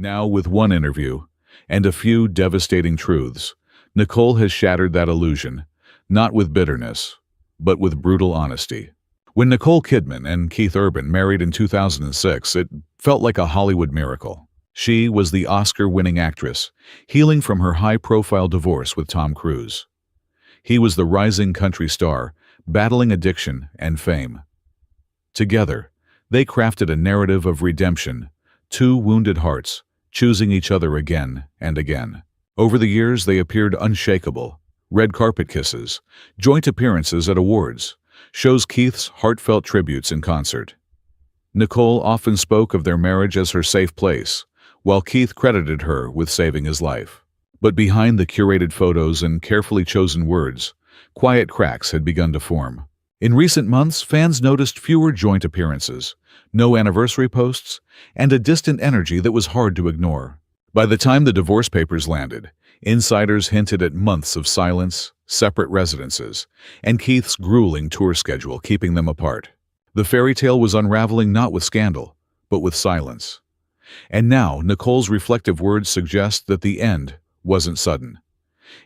Now, with one interview and a few devastating truths, Nicole has shattered that illusion, not with bitterness, but with brutal honesty. When Nicole Kidman and Keith Urban married in 2006, it felt like a Hollywood miracle. She was the Oscar-winning actress, healing from her high-profile divorce with Tom Cruise. He was the rising country star, battling addiction and fame. Together, they crafted a narrative of redemption, two wounded hearts, choosing each other again and again. Over the years, they appeared unshakable. Red carpet kisses, joint appearances at awards, shows Keith's heartfelt tributes in concert. Nicole often spoke of their marriage as her safe place, while Keith credited her with saving his life. But behind the curated photos and carefully chosen words, quiet cracks had begun to form. In recent months, fans noticed fewer joint appearances, no anniversary posts, and a distant energy that was hard to ignore. By the time the divorce papers landed, insiders hinted at months of silence, separate residences, and Keith's grueling tour schedule keeping them apart. The fairy tale was unraveling not with scandal, but with silence. And now, Nicole's reflective words suggest that the end wasn't sudden.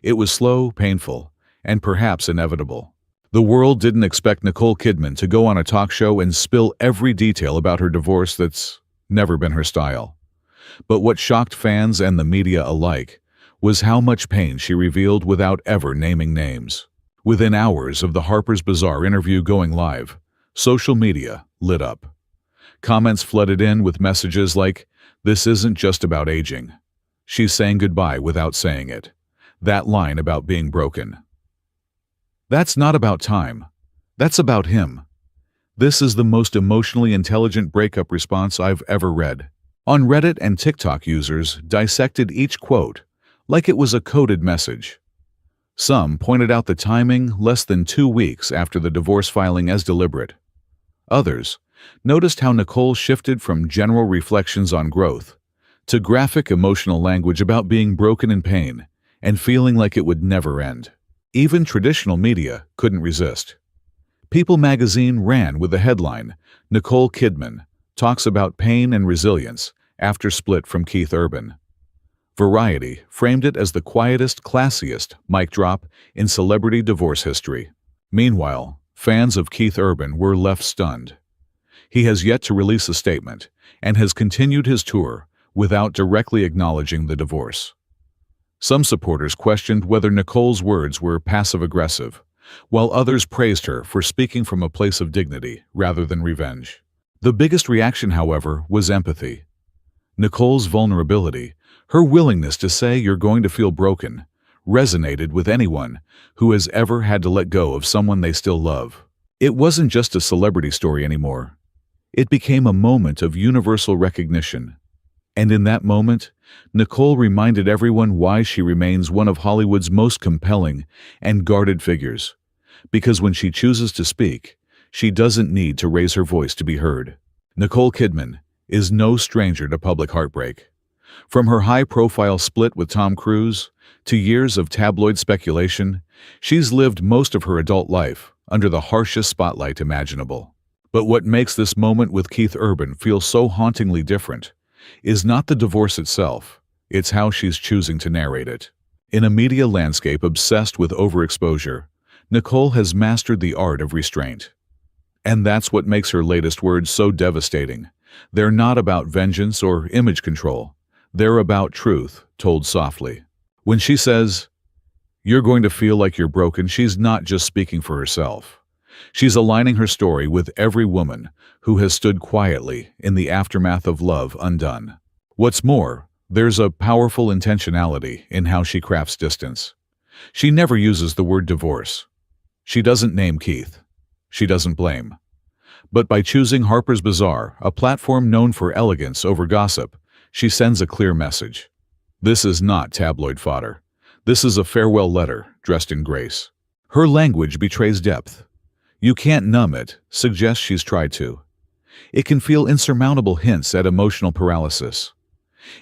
It was slow, painful, and perhaps inevitable. The world didn't expect Nicole Kidman to go on a talk show and spill every detail about her divorce that's never been her style. But what shocked fans and the media alike was how much pain she revealed without ever naming names. Within hours of the Harper's Bazaar interview going live, social media lit up. Comments flooded in with messages like, "This isn't just about aging. She's saying goodbye without saying it. That line about being broken. That's not about time. That's about him." This is the most emotionally intelligent breakup response I've ever read. On Reddit, and TikTok users dissected each quote like it was a coded message. Some pointed out the timing less than 2 weeks after the divorce filing as deliberate. Others noticed how Nicole shifted from general reflections on growth to graphic emotional language about being broken in pain and feeling like it would never end. Even traditional media couldn't resist. People magazine ran with the headline, "Nicole Kidman talks about pain and resilience after split from Keith Urban." Variety framed it as the quietest, classiest mic drop in celebrity divorce history. Meanwhile, fans of Keith Urban were left stunned. He has yet to release a statement and has continued his tour without directly acknowledging the divorce. Some supporters questioned whether Nicole's words were passive-aggressive, while others praised her for speaking from a place of dignity rather than revenge. The biggest reaction, however, was empathy. Nicole's vulnerability, her willingness to say you're going to feel broken, resonated with anyone who has ever had to let go of someone they still love. It wasn't just a celebrity story anymore. It became a moment of universal recognition. And in that moment, Nicole reminded everyone why she remains one of Hollywood's most compelling and guarded figures. Because when she chooses to speak, she doesn't need to raise her voice to be heard. Nicole Kidman is no stranger to public heartbreak. From her high-profile split with Tom Cruise to years of tabloid speculation, she's lived most of her adult life under the harshest spotlight imaginable. But what makes this moment with Keith Urban feel so hauntingly different is not the divorce itself, it's how she's choosing to narrate it. In a media landscape obsessed with overexposure, Nicole has mastered the art of restraint. And that's what makes her latest words so devastating. They're not about vengeance or image control. They're about truth, told softly. When she says, "You're going to feel like you're broken," she's not just speaking for herself. She's aligning her story with every woman who has stood quietly in the aftermath of love undone. What's more, there's a powerful intentionality in how she crafts distance. She never uses the word divorce. She doesn't name Keith. She doesn't blame. But by choosing Harper's Bazaar, a platform known for elegance over gossip, she sends a clear message. This is not tabloid fodder. This is a farewell letter dressed in grace. Her language betrays depth. "You can't numb it," suggests she's tried to. It can feel insurmountable hints at emotional paralysis.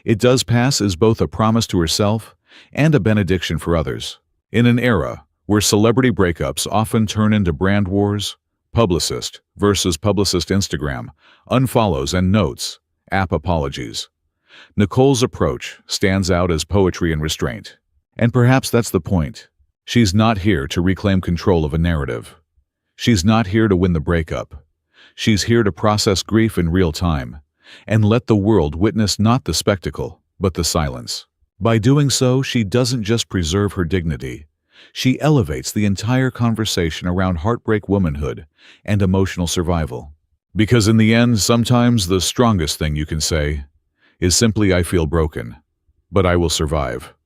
It does pass as both a promise to herself and a benediction for others. In an era where celebrity breakups often turn into brand wars, publicist versus publicist Instagram, unfollows and notes, app apologies, Nicole's approach stands out as poetry and restraint. And perhaps that's the point. She's not here to reclaim control of a narrative. She's not here to win the breakup. She's here to process grief in real time and let the world witness not the spectacle, but the silence. By doing so, she doesn't just preserve her dignity. She elevates the entire conversation around heartbreak, womanhood, and emotional survival. Because in the end, sometimes the strongest thing you can say is simply, "I feel broken, but I will survive."